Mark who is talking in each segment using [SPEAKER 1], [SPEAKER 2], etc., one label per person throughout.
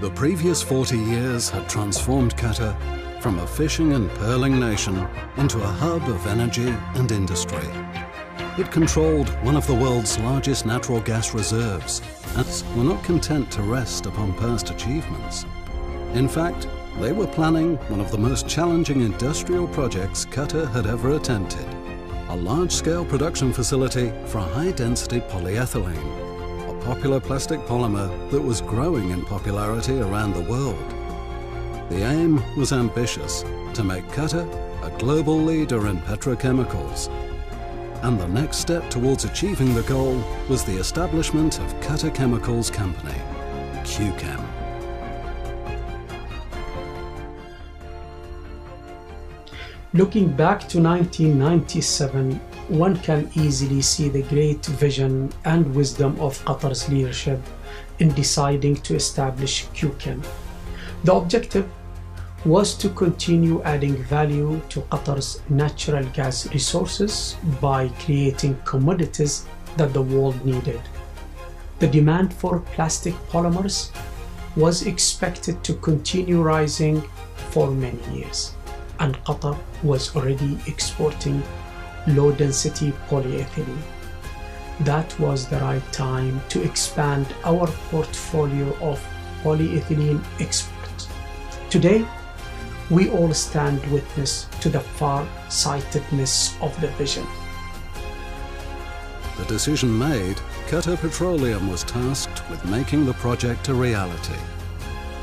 [SPEAKER 1] The previous 40 years had transformed Qatar from a fishing and pearling nation into a hub of energy and industry. It controlled one of the world's largest natural gas reserves and were not content to rest upon past achievements. In fact, they were planning one of the most challenging industrial projects Qatar had ever attempted, a large-scale production facility for high-density polyethylene, a popular plastic polymer that was growing in popularity around the world. The aim was ambitious, to make Qatar a global leader in petrochemicals. And the next step towards achieving the goal was the establishment of Qatar Chemicals Company, Qchem.
[SPEAKER 2] Looking back to 1997, one can easily see the great vision and wisdom of Qatar's leadership in deciding to establish Qchem. The objective was to continue adding value to Qatar's natural gas resources by creating commodities that the world needed. The demand for plastic polymers was expected to continue rising for many years, and Qatar was already exporting low-density polyethylene. That was the right time to expand our portfolio of polyethylene exports. Today, we all stand witness to the far-sightedness of the vision.
[SPEAKER 1] The decision made, Qatar Petroleum was tasked with making the project a reality.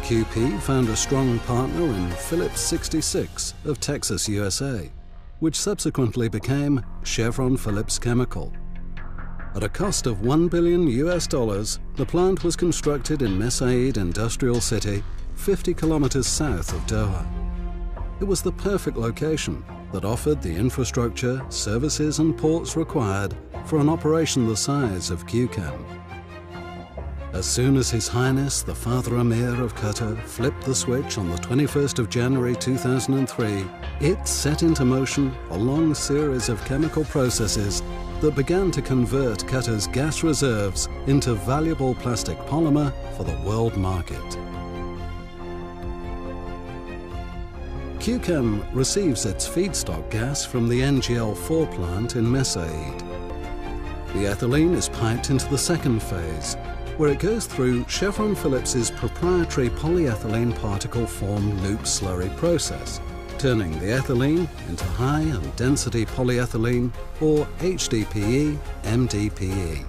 [SPEAKER 1] QP found a strong partner in Phillips 66 of Texas, USA, which subsequently became Chevron Phillips Chemical. At a cost of $1 billion, the plant was constructed in Mesaieed Industrial City, 50 kilometers south of Doha. It was the perfect location that offered the infrastructure, services and ports required for an operation the size of Qchem. As soon as His Highness the Father Emir of Qatar flipped the switch on the 21st of January 2003, it set into motion a long series of chemical processes that began to convert Qatar's gas reserves into valuable plastic polymer for the world market. Qchem receives its feedstock gas from the NGL4 plant in Mesaieed. The ethylene is piped into the second phase, where it goes through Chevron Phillips's proprietary polyethylene particle form loop slurry process, turning the ethylene into high and density polyethylene, or HDPE, MDPE.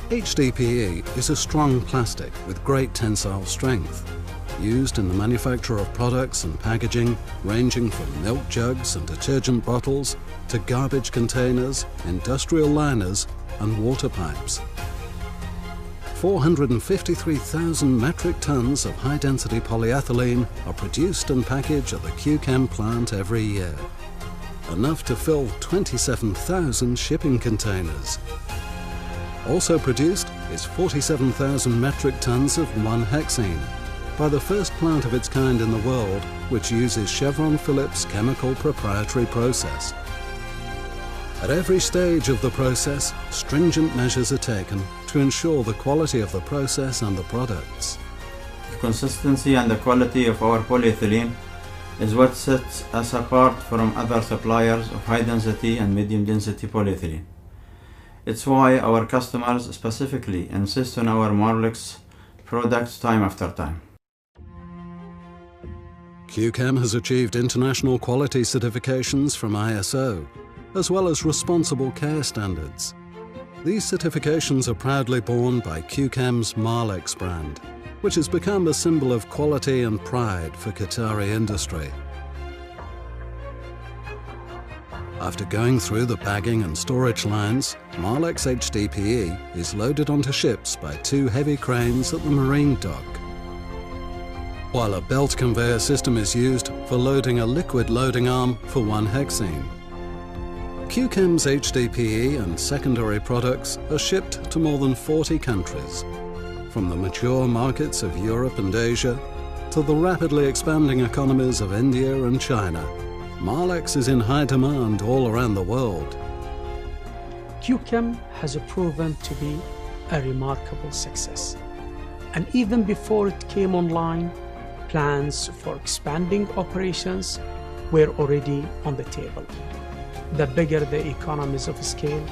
[SPEAKER 1] HDPE is a strong plastic with great tensile strength, used in the manufacture of products and packaging ranging from milk jugs and detergent bottles to garbage containers, industrial liners and water pipes. 453,000 metric tons of high-density polyethylene are produced and packaged at the Qchem plant every year, enough to fill 27,000 shipping containers. Also produced is 47,000 metric tons of 1-hexene, by the first plant of its kind in the world, which uses Chevron Phillips chemical proprietary process. At every stage of the process, stringent measures are taken to ensure the quality of the process and the products.
[SPEAKER 3] The consistency and the quality of our polyethylene is what sets us apart from other suppliers of high-density and medium-density polyethylene. It's why our customers specifically insist on our Marlex products time after time.
[SPEAKER 1] Qchem has achieved international quality certifications from ISO, as well as responsible care standards. These certifications are proudly borne by Qchem's Marlex brand, which has become a symbol of quality and pride for Qatari industry. After going through the bagging and storage lines, Marlex HDPE is loaded onto ships by 2 heavy cranes at the marine dock, while a belt conveyor system is used for loading a liquid loading arm for 1-hexene. Qchem's HDPE and secondary products are shipped to more than 40 countries, from the mature markets of Europe and Asia to the rapidly expanding economies of India and China. Marlex is in high demand all around the world.
[SPEAKER 2] Qchem has proven to be a remarkable success, And even before it came online, plans for expanding operations were already on the table. The bigger the economies of scale,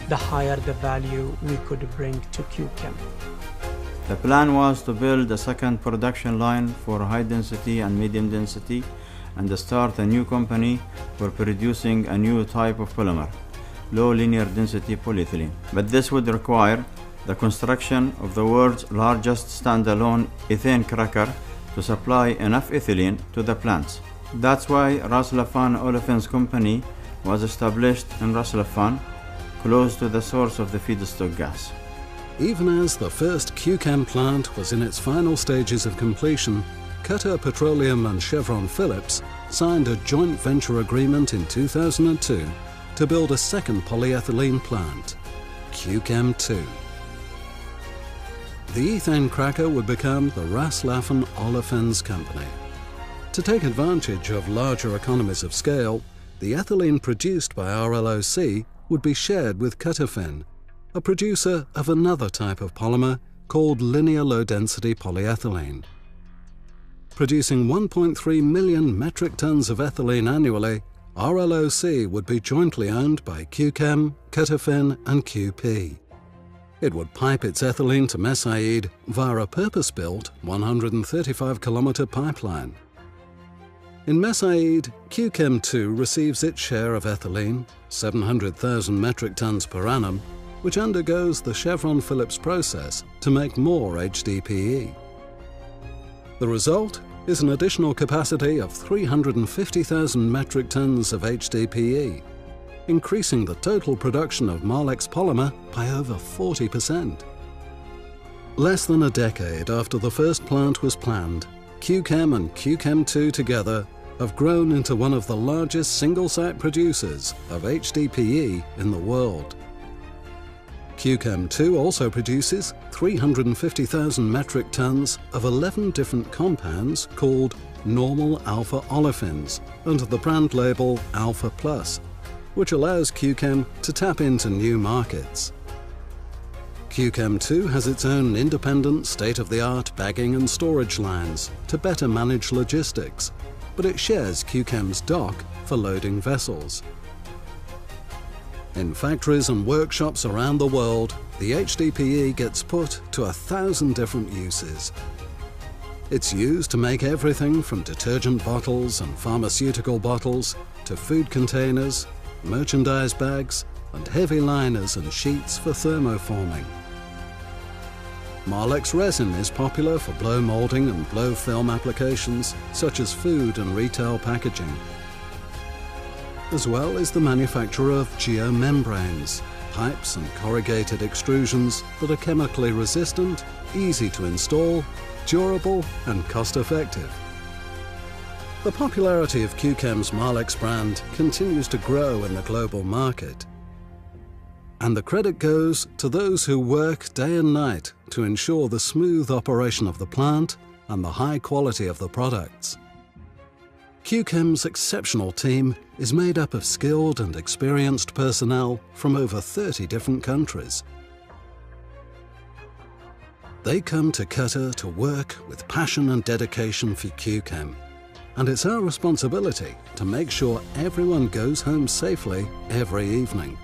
[SPEAKER 2] the higher the value we could bring to Qchem.
[SPEAKER 3] The plan was to build a second production line for high density and medium density and start a new company for producing a new type of polymer, low linear density polyethylene. But this would require the construction of the world's largest standalone ethane cracker to supply enough ethylene to the plants. That's why Ras Laffan Olefins Company was established in Ras Laffan, close to the source of the feedstock gas.
[SPEAKER 1] Even as the first Qchem plant was in its final stages of completion, Qatar Petroleum and Chevron Phillips signed a joint venture agreement in 2002 to build a second polyethylene plant, Qchem 2. The ethane cracker would become the Ras Laffan Olefins Company. To take advantage of larger economies of scale, the ethylene produced by RLOC would be shared with Qatafin, a producer of another type of polymer called linear low-density polyethylene. Producing 1.3 million metric tons of ethylene annually, RLOC would be jointly owned by Qchem, Qatafin and QP. It would pipe its ethylene to Mesaieed via a purpose-built 135-kilometer pipeline. In Mesaieed, Qchem 2 receives its share of ethylene, 700,000 metric tons per annum, which undergoes the Chevron Phillips process to make more HDPE. The result is an additional capacity of 350,000 metric tons of HDPE, increasing the total production of Marlex polymer by over 40%. Less than a decade after the first plant was planned, Qchem and Qchem 2 together have grown into one of the largest single-site producers of HDPE in the world. Qchem 2 also produces 350,000 metric tons of 11 different compounds called normal alpha olefins under the brand label Alpha Plus, which allows Qchem to tap into new markets. Qchem 2 has its own independent state-of-the-art bagging and storage lines to better manage logistics, but it shares Qchem's dock for loading vessels. In factories and workshops around the world, the HDPE gets put to 1,000 different uses. It's used to make everything from detergent bottles and pharmaceutical bottles to food containers, merchandise bags, and heavy liners and sheets for thermoforming. Marlex resin is popular for blow molding and blow film applications such as food and retail packaging, as well as the manufacture of geomembranes, pipes and corrugated extrusions that are chemically resistant, easy to install, durable and cost-effective. The popularity of Qchem's Marlex brand continues to grow in the global market. And the credit goes to those who work day and night to ensure the smooth operation of the plant and the high quality of the products. Qchem's exceptional team is made up of skilled and experienced personnel from over 30 different countries. They come to Qatar to work with passion and dedication for Qchem, and it's our responsibility to make sure everyone goes home safely every evening,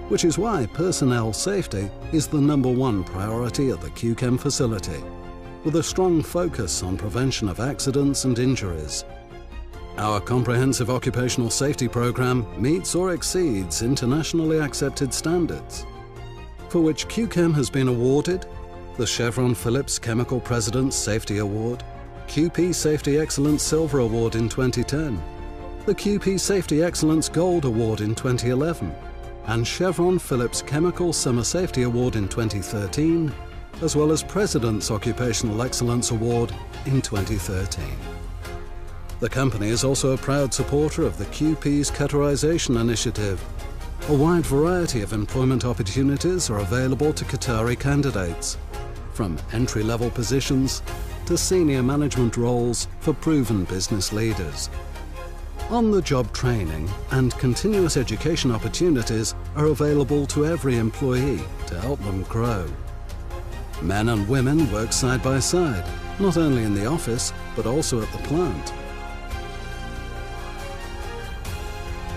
[SPEAKER 1] which is why personnel safety is the #1 priority at the Qchem facility, with a strong focus on prevention of accidents and injuries. Our comprehensive occupational safety program meets or exceeds internationally accepted standards, for which Qchem has been awarded the Chevron Phillips Chemical President's Safety Award, QP Safety Excellence Silver Award in 2010, the QP Safety Excellence Gold Award in 2011, and Chevron Phillips Chemical Summer Safety Award in 2013, as well as President's Occupational Excellence Award in 2013. The company is also a proud supporter of the QP's Qatarization Initiative. A wide variety of employment opportunities are available to Qatari candidates, from entry-level positions to senior management roles for proven business leaders. On-the-job training and continuous education opportunities are available to every employee to help them grow. Men and women work side by side, not only in the office, but also at the plant.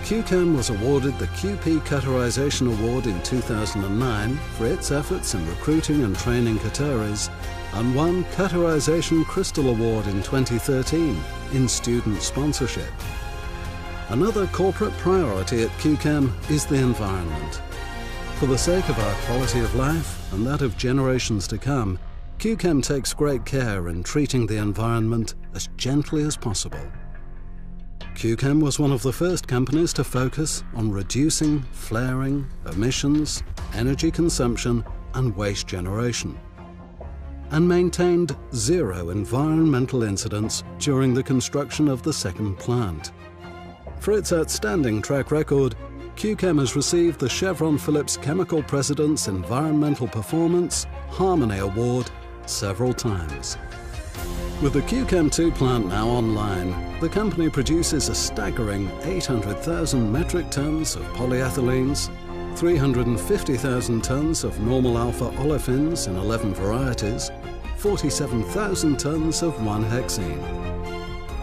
[SPEAKER 1] Qchem was awarded the QP Qatarization Award in 2009 for its efforts in recruiting and training Qataris, and won Qatarization Crystal Award in 2013 in student sponsorship. Another corporate priority at Qchem is the environment. For the sake of our quality of life and that of generations to come, Qchem takes great care in treating the environment as gently as possible. Qchem was one of the first companies to focus on reducing flaring, emissions, energy consumption and waste generation, and maintained zero environmental incidents during the construction of the second plant. For its outstanding track record, Qchem has received the Chevron Phillips Chemical President's Environmental Performance Harmony Award several times. With the Qchem 2 plant now online, the company produces a staggering 800,000 metric tons of polyethylenes, 350,000 tons of normal alpha olefins in 11 varieties, 47,000 tons of 1-hexene.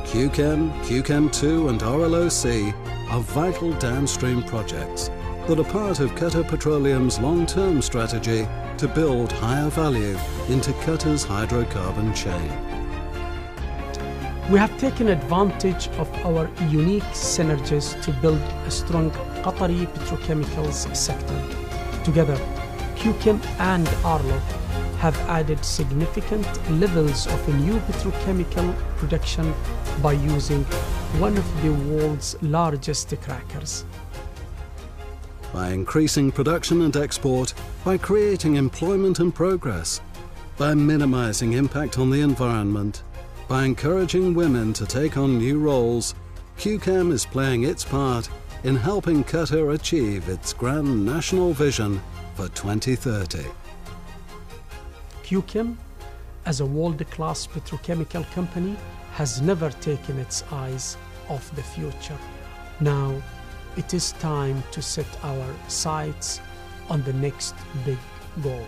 [SPEAKER 1] Qchem, Qchem 2 and RLOC are vital downstream projects that are part of Qatar Petroleum's long-term strategy to build higher value into Qatar's hydrocarbon chain.
[SPEAKER 2] We have taken advantage of our unique synergies to build a strong Qatari petrochemicals sector. Together, Qchem and Arlo have added significant levels of new petrochemical production by using one of the world's largest crackers.
[SPEAKER 1] By increasing production and export, by creating employment and progress, by minimizing impact on the environment, by encouraging women to take on new roles, Qchem is playing its part in helping Qatar achieve its grand national vision for 2030.
[SPEAKER 2] Qchem, as a world-class petrochemical company, has never taken its eyes off the future. Now, it is time to set our sights on the next big goal.